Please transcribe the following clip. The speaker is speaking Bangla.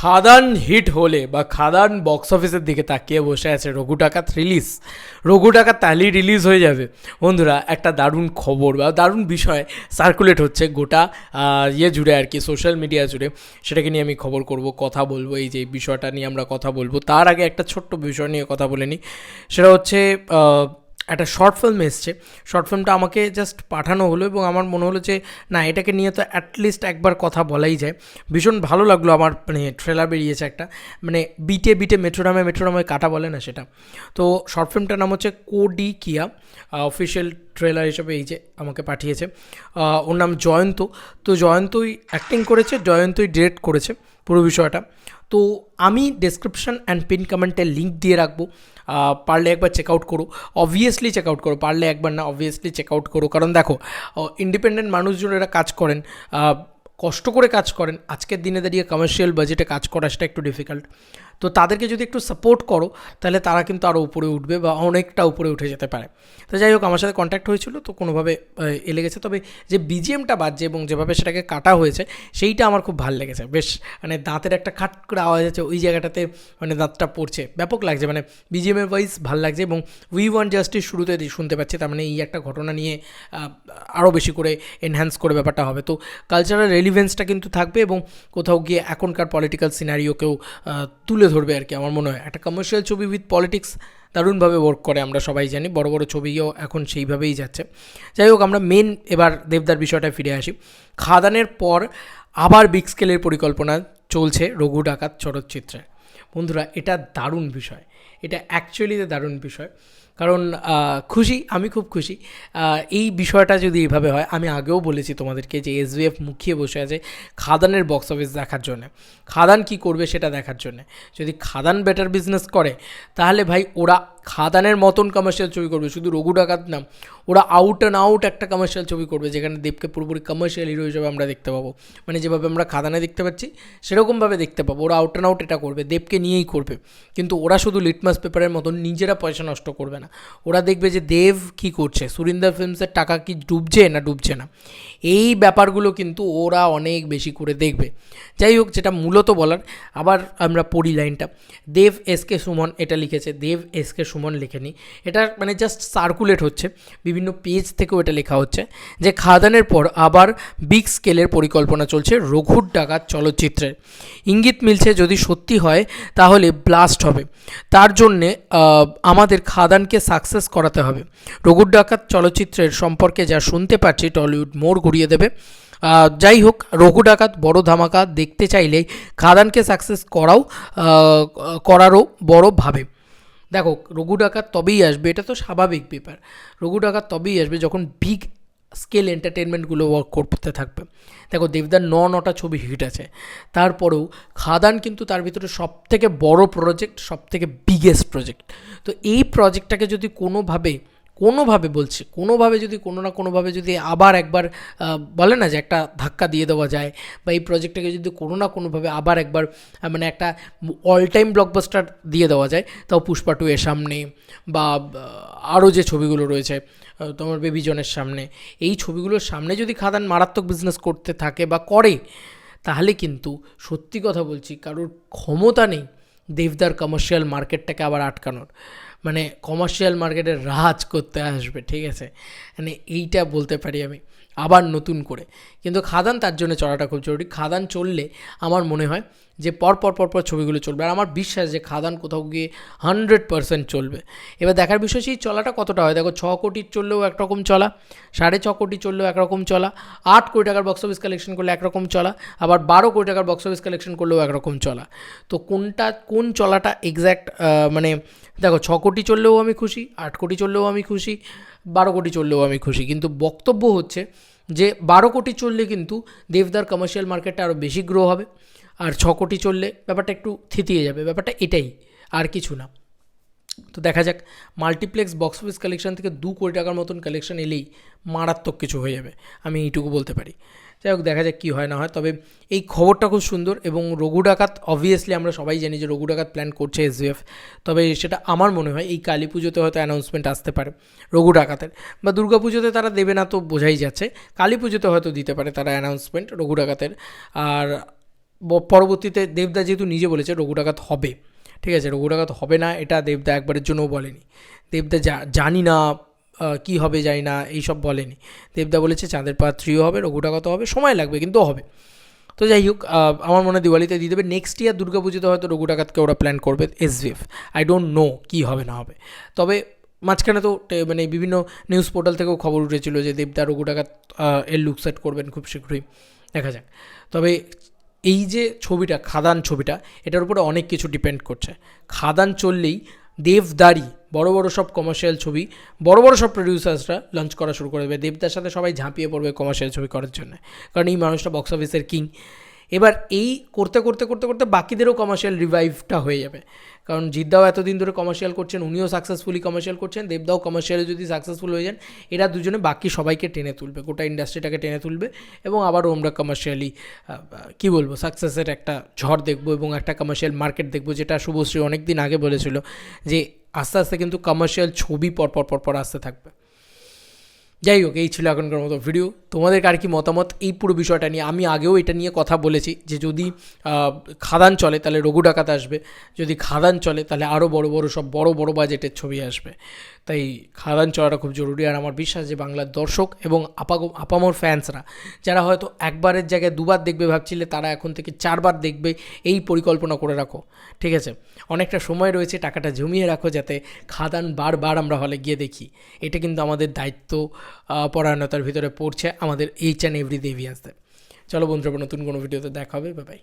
খাদান হিট হলে বা খাদান বক্স অফিসের দিকে তাকিয়ে বসে আছে রঘু ডাকাত রিলিজ। রঘু ডাকাত তাহলেই রিলিজ হয়ে যাবে বন্ধুরা। একটা দারুণ খবর বা দারুণ বিষয় সার্কুলেট হচ্ছে গোটা জুড়ে আর কি, সোশ্যাল মিডিয়া জুড়ে। সেটাকে নিয়ে আমি খবর করব, কথা বলবো, এই যে বিষয়টা নিয়ে আমরা কথা বলবো। তার আগে একটা ছোট্ট বিষয় নিয়ে কথা বলে নিই। সেটা হচ্ছে একটা শর্ট ফিল্ম এসছে। শর্ট ফিল্মটা আমাকে জাস্ট পাঠানো হলো এবং আমার মনে হলো যে না, এটাকে নিয়ে তো অ্যাটলিস্ট একবার কথা বলাই যায়। ভীষণ ভালো লাগলো আমার, মানে ট্রেলার বেরিয়েছে একটা, মানে বিটে বিটে মেট্রোনামে কাটা বলে না সেটা। তো শর্ট ফিল্মটার নাম হচ্ছে কোডি কিয়া। অফিসিয়াল ট্রেলার হিসেবে এই যে আমাকে পাঠিয়েছে। ওর নাম জয়ন্ত। তো জয়ন্তই অ্যাক্টিং করেছে, জয়ন্তই ডিরেক্ট করেছে পুরো বিষয়টা। তো আমি ডেসক্রিপশন অ্যান্ড পিন কমেন্টে লিঙ্ক দিয়ে রাখবো, পারলে একবার চেক আউট করো। অবভিয়াসলি চেক আউট করো, পারলে একবার না, অবভিয়াসলি চেক আউট করো। কারণ দেখো, ইন্ডিপেন্ডেন্ট মানুষজন এরা কাজ করেন, কষ্ট করে কাজ করেন। আজকের দিনে দাঁড়িয়ে কমার্শিয়াল বাজেটে কাজ করা সেটা একটু ডিফিকাল্ট। তো তাদেরকে যদি একটু সাপোর্ট করো তাহলে তারা কিন্তু আরও উপরে উঠবে বা অনেকটা উপরে উঠে যেতে পারে। তো যাই হোক, আমার সাথে কন্ট্যাক্ট হয়েছিল, তো কোনোভাবে লেগেছে। তবে যে বিজিএমটা বাজছে এবং যেভাবে সেটাকে কাটা হয়েছে সেইটা আমার খুব ভালো লেগেছে। বেশ মানে দাঁতের একটা খাট করে আওয়াজ আছে ওই জায়গাটাতে, মানে দাঁতটা পড়ছে, ব্যাপক লাগছে। মানে বিজিএমের ওয়াইজ ভালো লাগছে। এবং উই ওয়ান্ট জাস্টিস শুরুতে শুনতে পাচ্ছি, তার মানে এই একটা ঘটনা নিয়ে আরও বেশি করে এনহ্যান্স করে ব্যাপারটা হবে। তো কালচারাল রেলিভেন্সটা কিন্তু থাকবে এবং কোথাও গিয়ে এখনকার পলিটিক্যাল সিনারিওকেও তুলে ধরবে আর কি। আমার মনে হয় একটা কমার্শিয়াল ছবি উইথ পলিটিক্স দারুণভাবে ওয়ার্ক করে, আমরা সবাই জানি। বড় বড় ছবিও এখন সেইভাবেই যাচ্ছে। যাই হোক, আমরা মেন এবার দেবদার বিষয়টায় ফিরে আসি। খাদানের পর আবার বিগ স্কেলের পরিকল্পনা চলছে রঘু ডাকাত চলচ্চিত্রে। বন্ধুরা, এটা দারুণ বিষয়, এটা অ্যাকচুয়ালিতে দারুণ বিষয়। কারণ খুশি, আমি খুব খুশি এই বিষয়টা যদি এইভাবে হয়। আমি আগেও বলেছি তোমাদেরকে যে এসভিএফ মুখিয়ে বসে আছে খাদানের বক্স অফিস দেখার জন্য, খাদান কি করবে সেটা দেখার জন্য। যদি খাদান বেটার বিজনেস করে তাহলে ভাই ওরা খাদানের মতন কমার্শিয়াল ছবি করবে, শুধু রঘু ডাকাত না, ওরা আউট অ্যান্ড আউট একটা কমার্শিয়াল ছবি করবে যেখানে দেবকে পুরোপুরি কমার্শিয়াল হিরো হিসেবে আমরা দেখতে পাবো। মানে যেভাবে আমরা খাদানে দেখতে পাচ্ছি সেরকমভাবে দেখতে পাবো। ওরা আউট অ্যান্ড আউট এটা করবে, দেবকে নিয়েই করবে। কিন্তু ওরা শুধু লিটমাস পেপারের মতন নিজেরা পয়সা নষ্ট করবে না। ওরা দেখবে যে দেব কি করছে, সুরিন্দর ফিল্মসের টাকা কি ডুবছে না। এই ব্যাপারগুলো কিন্তু ওরা অনেক বেশি করে দেখবে। যাই হোক, যেটা মূলত বলার, আবার আমরা পড়ি লাইনটা। দেব এসকে সুমন এটা লিখেছে, দেব এসকে সুমন লেখেনি। এটা মানে জাস্ট সার্কুলেট হচ্ছে, বিভিন্ন পেজ থেকেও এটা লেখা হচ্ছে যে খাদানের পর আবার বিগ স্কেলের পরিকল্পনা চলছে রঘুর ডাকাত চলচ্চিত্রের। ইঙ্গিত মিলছে যদি সত্যি হয় তাহলে ব্লাস্ট হবে। তার জন্যে আমাদের খাদানকে সাকসেস করাতে হবে। রঘুর ডাকাত চলচ্চিত্রের সম্পর্কে যা শুনতে পাচ্ছি টলিউড মোড় ঘুরিয়ে দেবে। যাই হোক, রঘু ডাকাত বড় ধামাকা দেখতে চাইলেই খাদানকে সাকসেস করারও বড় ভাবে। দেখো, রঘু ডাকাত তবেই আসবে, এটা তো স্বাভাবিক ব্যাপার। রঘু ডাকাত তবেই আসবে যখন বিগ স্কেল এন্টারটেনমেন্টগুলো ওয়ার্ক করতে থাকবে। দেখো, দেবদার নটা ছবি হিট আছে, তারপরেও খাদান কিন্তু তার ভিতরে সবথেকে বড় প্রজেক্ট, সবথেকে বিগেস্ট প্রজেক্ট। তো এই প্রজেক্টটাকে যদি কোনোভাবে যদি কোনো না কোনোভাবে যদি আবার একবার বলে না যে একটা ধাক্কা দিয়ে দেওয়া যায়, বা এই প্রজেক্টটাকে যদি কোনো না কোনোভাবে আবার একবার মানে একটা অল টাইম ব্লকবাস্টার দিয়ে দেওয়া যায়, তাও পুষ্পা 2 এর সামনে বা আরও যে ছবিগুলো রয়েছে তোমার বেবি জনের সামনে, এই ছবিগুলোর সামনে যদি খাদান মারাত্মক বিজনেস করতে থাকে বা করে, তাহলে কিন্তু সত্যি কথা বলছি কারোর ক্ষমতা নেই দেবদার কমার্শিয়াল মার্কেটটাকে আবার আটকানোর। মানে কমার্শিয়াল মার্কেটে রাজ করতে আসবে, ঠিক আছে, মানে এইটা বলতে পারি আমি আবার নতুন করে। কিন্তু খাদান তার জন্য চলাটা খুব জরুরি। খাদান চললে আমার মনে হয় যে পর ছবিগুলো চলবে। আর আমার বিশ্বাস যে খাদান কোথাও গিয়ে 100% চলবে। এবার দেখার বিষয় সেই চলাটা কতটা হয়। দেখো, 6 কোটির চললেও একরকম চলা, 6.5 কোটি চললেও একরকম চলা, 8 কোটি টাকার বক্স অফিস কালেকশন করলে একরকম চলা, আবার 12 কোটি টাকার বক্স অফিস কালেকশন করলেও একরকম চলা। তো কোন চলাটা এক্স্যাক্ট, মানে দেখো, 6 কোটি চললেও আমি খুশি, 8 কোটি চললেও আমি খুশি, 12 কোটি চললেও আমি খুশি। কিন্তু বক্তব্য হচ্ছে যে 12 কোটি চললে কিন্তু দেবদার কমার্শিয়াল মার্কেটটা আরও বেশি গ্রো হবে, আর 6 কোটি চললে ব্যাপারটা একটু থিতিয়ে যাবে। ব্যাপারটা এটাই, আর কিছু না। তো দেখা যাক, মাল্টিপ্লেক্স বক্স অফিস কালেকশন থেকে 2 কোটি টাকার মতন কালেকশন এলেই মারাত্মক কিছু হয়ে যাবে, আমি এইটুকু বলতে পারি। যাই হোক, দেখা যাক কী হয় না হয়। তবে এই খবরটা খুব সুন্দর। এবং রঘু ডাকাত অবভিয়াসলি আমরা সবাই জানি যে রঘু ডাকাত প্ল্যান করছে এসভিএফ। তবে সেটা আমার মনে হয় এই কালী পুজোতে হয়তো অ্যানাউন্সমেন্ট আসতে পারে রঘু ডাকাতের, বা দুর্গা পুজোতে তারা দেবে না তো বোঝাই যাচ্ছে, কালী পুজোতে হয়তো দিতে পারে তারা অ্যানাউন্সমেন্ট রঘু ডাকাতের। আর পরবর্তীতে দেবদা যেহেতু নিজে বলেছে রঘু ডাকাত হবে, ঠিক আছে, রঘু ডাকাত হবে না এটা দেবদা একবারের জন্যও বলেনি। দেবদা জানি না কী হবে জানি না এইসব বলেনি। দেবদা বলেছে চাঁদের পাহাড় 3 হবে, রঘু ডাকাতও হবে, সময় লাগবে কিন্তু হবে। তো যাই হোক, আমার মনে হয় দিওয়ালিতে দিয়ে দেবে। নেক্সট ইয়ার দুর্গাপুজোতে হয়তো রঘু ডাকাতকে ওরা প্ল্যান করবে এসভিএফ। আই ডোন্ট নো কী হবে না হবে। তবে মাঝখানে তো মানে বিভিন্ন নিউজ পোর্টাল থেকেও খবর উঠেছিল যে দেবদা রঘু ডাকাত এর লুক সেট করবেন খুব শীঘ্রই, দেখা যাক। তবে এই যে ছবিটা, খাদান ছবিটা, এটার উপরে অনেক কিছু ডিপেন্ড করছে। খাদান চললেই দেবদারি বড় বড় সব কমার্শিয়াল ছবি, বড় বড় সব প্রডিউসার্সরা লঞ্চ করা শুরু করে দেবে। দেবদার সাথে সবাই ঝাঁপিয়ে পড়বে কমার্শিয়াল ছবি করার জন্য, কারণ এই মানুষটা বক্স অফিসের কিং। এবার এই করতে করতে করতে করতে বাকিদেরও কমার্শিয়াল রিভাইভটা হয়ে যাবে, কারণ জিদ্দাও এতদিন ধরে কমার্শিয়াল করছেন, উনিও সাকসেসফুলি কমার্শিয়াল করছেন, দেবদাও কমার্শিয়ালে যদি সাকসেসফুল হয়ে যান, এরা দুজনে বাকি সবাইকে টেনে তুলবে, গোটা ইন্ডাস্ট্রিটাকে টেনে তুলবে, এবং আবারও আমরা কমার্শিয়ালি কী বলবো সাকসেসের একটা ঝড় দেখবো এবং একটা কমার্শিয়াল মার্কেট দেখবো, যেটা শুভশ্রী অনেক দিন আগে বলেছিল যে আস্তে আস্তে কিন্তু কমার্শিয়াল ছবি পরপর আসতে থাকবে। যাই হোক, এই ছিল এখনকার মতো ভিডিও। তোমাদের আর কি মতামত এই পুরো বিষয়টা নিয়ে? আমি আগেও এটা নিয়ে কথা বলেছি যে যদি খাদান চলে তাহলে রঘু ডাকাত আসবে, যদি খাদান চলে তাহলে আরও বড় বাজেটের ছবি আসবে। তাই খাদান চলাটা খুব জরুরি। আর আমার বিশ্বাস যে বাংলার দর্শক এবং আপামর ফ্যান্সরা যারা হয়তো একবারের জায়গায় দুবার দেখবে ভাবছিলে, তারা এখন থেকে 4 বার দেখবে, এই পরিকল্পনা করে রাখো, ঠিক আছে? অনেকটা সময় রয়েছে, টাকাটা জমিয়ে রাখো যাতে খাদান বারবার আমরা হলে গিয়ে দেখি। এটা কিন্তু আমাদের দায়িত্ব পরায়ণতার ভিতরে পড়ছে আমাদের এইচ অ্যান্ড এভরি দেভিয়াসদের। চলো বন্ধুরা, নতুন কোনো ভিডিওতে দেখা হবে, বাই বাই।